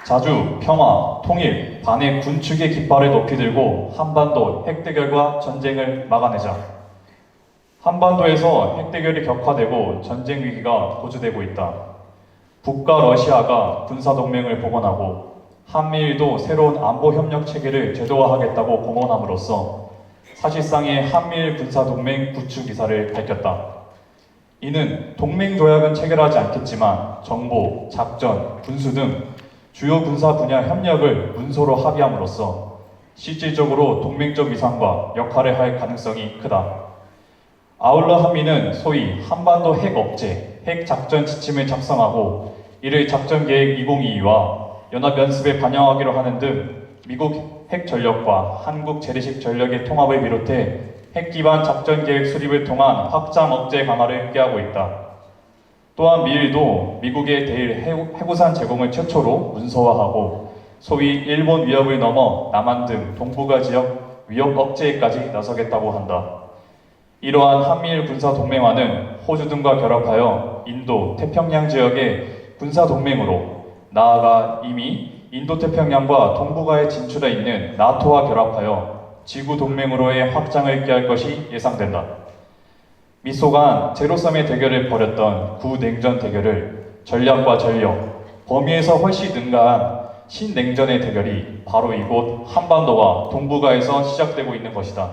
자주, 평화, 통일, 반의 군축의 깃발을 높이 들고 한반도 핵대결과 전쟁을 막아내자. 한반도에서 핵대결이 격화되고 전쟁 위기가 고조되고 있다. 북과 러시아가 군사동맹을 복원하고 한미일도 새로운 안보협력 체계를 제도화하겠다고 공언함으로써 사실상의 한미일 군사동맹 구축 기사를 밝혔다. 이는 동맹조약은 체결하지 않겠지만 정보, 작전, 군수 등 주요 군사 분야 협력을 문서로 합의함으로써 실질적으로 동맹적 위상과 역할을 할 가능성이 크다. 아울러 한미는 소위 한반도 핵업체, 핵작전 지침을 작성하고 이를 작전계획 2022와 연합연습에 반영하기로 하는 등 미국 핵전력과 한국 재래식 전력의 통합을 비롯해 핵기반 작전계획 수립을 통한 확장 억제 강화를 꾀하고 있다. 또한 미일도 미국의 대일 해구산 제공을 최초로 문서화하고 소위 일본 위협을 넘어 남한 등 동북아 지역 위협 억제에까지 나서겠다고 한다. 이러한 한미일 군사동맹화는 호주 등과 결합하여 인도, 태평양 지역의 군사동맹으로 나아가 이미 인도태평양과 동북아에 진출해 있는 나토와 결합하여 지구동맹으로의 확장을 꾀할 것이 예상된다. 미소 간 제로섬의 대결을 벌였던 구냉전 대결을 전략과 전력, 범위에서 훨씬 능가한 신냉전의 대결이 바로 이곳 한반도와 동북아에서 시작되고 있는 것이다.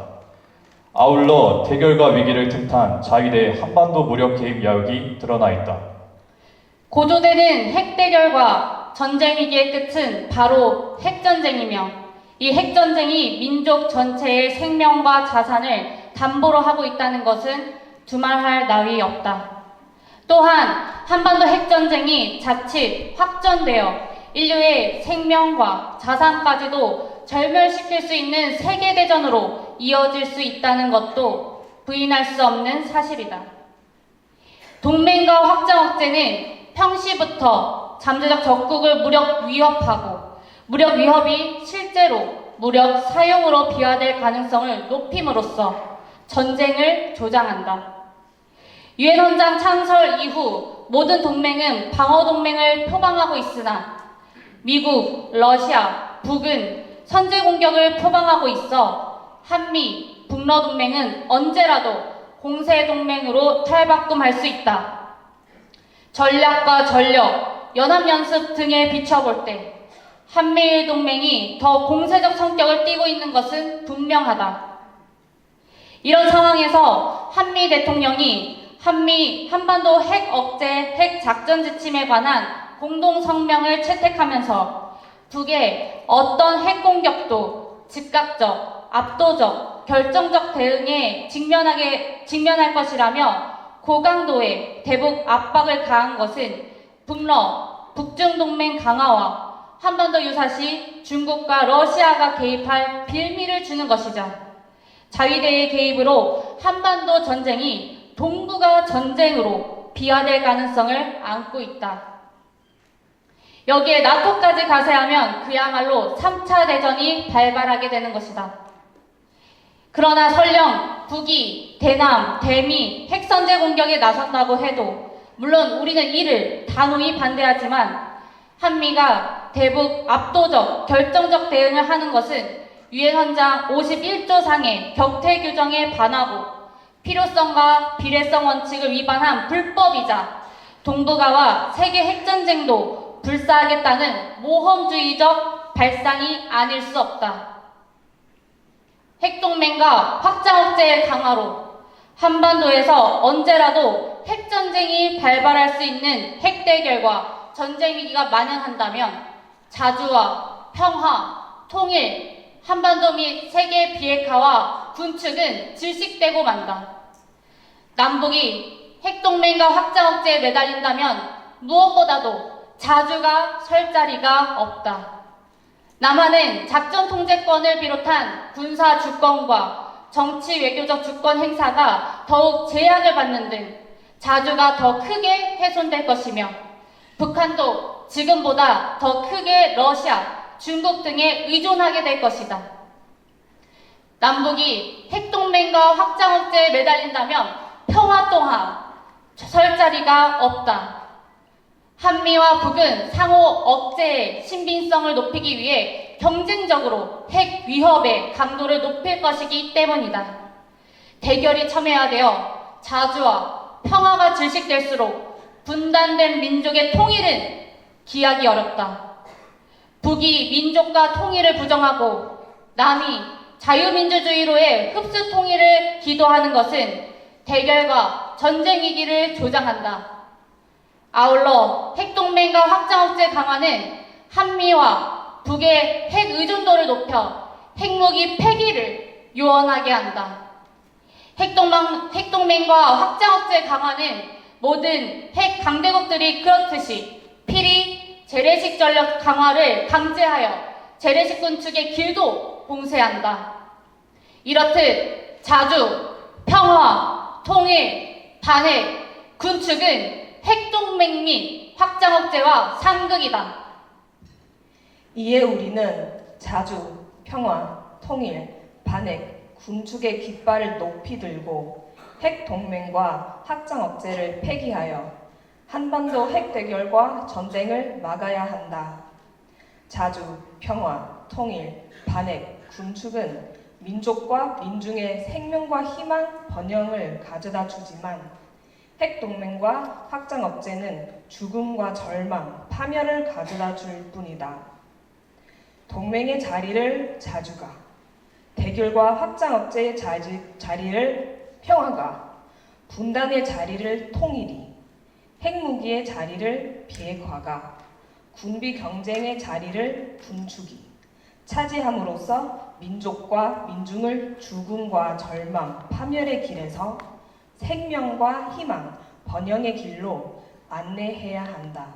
아울러 대결과 위기를 틈탄 자위대의 한반도 무력 개입 야욕이 드러나 있다. 고조되는 핵대결과 전쟁 위기의 끝은 바로 핵전쟁이며 이 핵전쟁이 민족 전체의 생명과 자산을 담보로 하고 있다는 것은 두말할 나위 없다. 또한 한반도 핵전쟁이 자칫 확전되어 인류의 생명과 자산까지도 절멸시킬 수 있는 세계대전으로 이어질 수 있다는 것도 부인할 수 없는 사실이다. 동맹과 확장 억제는 평시부터 잠재적 적국을 무력 위협하고 무력 위협이 실제로 무력 사용으로 비화될 가능성을 높임으로써 전쟁을 조장한다. 유엔 헌장 창설 이후 모든 동맹은 방어 동맹을 표방하고 있으나 미국, 러시아, 북은 선제 공격을 표방하고 있어 한미, 북러 동맹은 언제라도 공세 동맹으로 탈바꿈할 수 있다. 전략과 전력, 연합연습 등에 비춰볼 때 한미일 동맹이 더 공세적 성격을 띠고 있는 것은 분명하다. 이런 상황에서 한미 대통령이 한반도 핵 억제, 핵 작전 지침에 관한 공동 성명을 채택하면서 북의 어떤 핵 공격도 즉각적, 압도적, 결정적 대응에 직면할 것이라며 고강도의 대북 압박을 가한 것은 북러, 북중 동맹 강화와 한반도 유사시 중국과 러시아가 개입할 빌미를 주는 것이자 자위대의 개입으로 한반도 전쟁이 동북아 전쟁으로 비화될 가능성을 안고 있다. 여기에 나토까지 가세하면 그야말로 3차 대전이 발발하게 되는 것이다. 그러나 설령 북이 대남, 대미 핵선제 공격에 나선다고 해도 물론 우리는 이를 단호히 반대하지만 한미가 대북 압도적, 결정적 대응을 하는 것은 유엔 헌장 51조 상의 격퇴 규정에 반하고 필요성과 비례성 원칙을 위반한 불법이자 동북아와 세계 핵전쟁도 불사하겠다는 모험주의적 발상이 아닐 수 없다. 핵동맹과 확장 억제의 강화로 한반도에서 언제라도 핵전쟁이 발발할 수 있는 핵대결과 전쟁 위기가 만연한다면 자주와 평화, 통일, 한반도 및 세계 비핵화와 군축은 질식되고 만다. 남북이 핵동맹과 확장 억제에 매달린다면 무엇보다도 자주가 설 자리가 없다. 남한은 작전 통제권을 비롯한 군사 주권과 정치 외교적 주권 행사가 더욱 제약을 받는 등 자주가 더 크게 훼손될 것이며 북한도 지금보다 더 크게 러시아, 중국 등에 의존하게 될 것이다. 남북이 핵동맹과 확장 억제에 매달린다면 평화 또한 설 자리가 없다. 한미와 북은 상호 억제의 신빙성을 높이기 위해 경쟁적으로 핵 위협의 강도를 높일 것이기 때문이다. 대결이 첨예화되어 자주와 평화가 질식될수록 분단된 민족의 통일은 기하기 어렵다. 북이 민족과 통일을 부정하고 남이 자유민주주의로의 흡수 통일을 기도하는 것은 대결과 전쟁 위기를 조장한다. 아울러 핵동맹과 확장 억제 강화는 한미와 북의 핵 의존도를 높여 핵무기 폐기를 요원하게 한다. 핵동맹과 확장 억제 강화는 모든 핵 강대국들이 그렇듯이 필히 재래식 전력 강화를 강제하여 재래식 군축의 길도 봉쇄한다. 이렇듯 자주, 평화, 통일, 반핵, 군축은 핵동맹 및 확장 억제와 상극이다. 이에 우리는 자주, 평화, 통일, 반핵, 군축의 깃발을 높이 들고 핵동맹과 확장 억제를 폐기하여 한반도 핵대결과 전쟁을 막아야 한다. 자주, 평화, 통일, 반핵, 군축은 민족과 민중의 생명과 희망, 번영을 가져다 주지만 핵동맹과 확장 억제는 죽음과 절망, 파멸을 가져다 줄 뿐이다. 동맹의 자리를 자주가, 대결과 확장 억제의 자리를 평화가, 분단의 자리를 통일이, 핵무기의 자리를 비핵화가, 군비 경쟁의 자리를 군축이 차지함으로써 민족과 민중을 죽음과 절망, 파멸의 길에서 생명과 희망, 번영의 길로 안내해야 한다.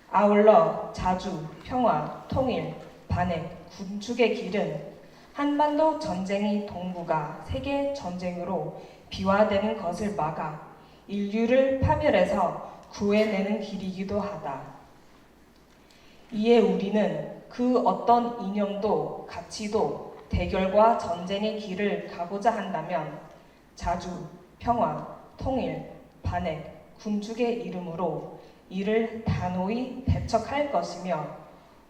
아울러 자주, 평화, 통일, 반핵, 군축의 길은 한반도 전쟁이 동북아 세계 전쟁으로 비화되는 것을 막아 인류를 파멸해서 구해내는 길이기도 하다. 이에 우리는 그 어떤 이념도 가치도 대결과 전쟁의 길을 가고자 한다면 자주, 평화, 통일, 반핵, 군축의 이름으로 이를 단호히 대척할 것이며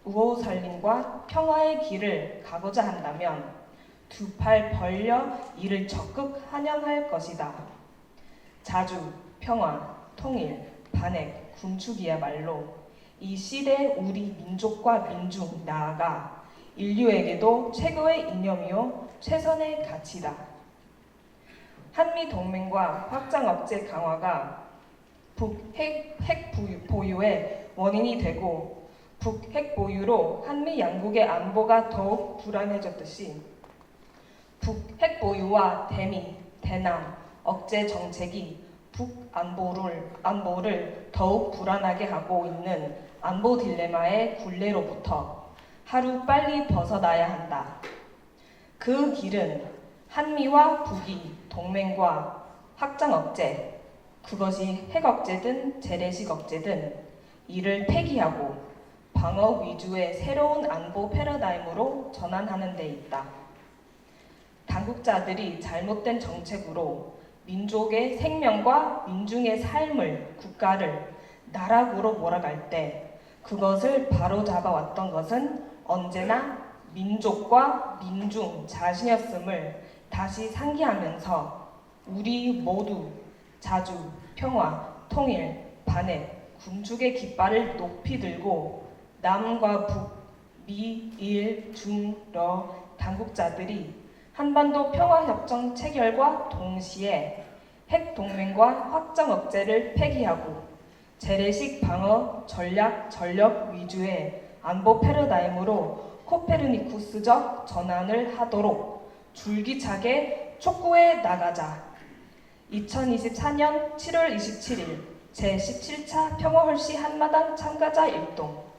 우호살림과 평화의 길을 가고자 한다면 두 팔 벌려 이를 적극 환영할 것이다. 자주, 평화, 통일, 반핵, 군축이야말로 이 시대 우리 민족과 민중 나아가 인류에게도 최고의 이념이요 최선의 가치다. 한미 동맹과 확장 억제 강화가 북핵 보유의 원인이 되고 북핵 보유로 한미 양국의 안보가 더욱 불안해졌듯이 북핵 보유와 대미, 대남 억제 정책이 북안보를 더욱 불안하게 하고 있는 안보 딜레마의 굴레로부터 하루 빨리 벗어나야 한다. 그 길은 한미와 북이 동맹과 확장 억제, 그것이 핵 억제든 재래식 억제든 이를 폐기하고 방어 위주의 새로운 안보 패러다임으로 전환하는 데 있다. 당국자들이 잘못된 정책으로 민족의 생명과 민중의 삶을, 국가를 나락으로 몰아갈 때 그것을 바로잡아왔던 것은 언제나 민족과 민중 자신이었음을 다시 상기하면서 우리 모두 자주, 평화, 통일, 반핵, 군축의 깃발을 높이 들고 남과 북, 미, 일, 중, 러 당국자들이 한반도 평화협정 체결과 동시에 핵동맹과 확장 억제를 폐기하고 재래식 방어 전력 위주의 안보 패러다임으로 코페르니쿠스적 전환을 하도록 줄기차게 촉구해 나가자. 2024년 7월 27일 제17차 평화홀씨 한마당 참가자 일동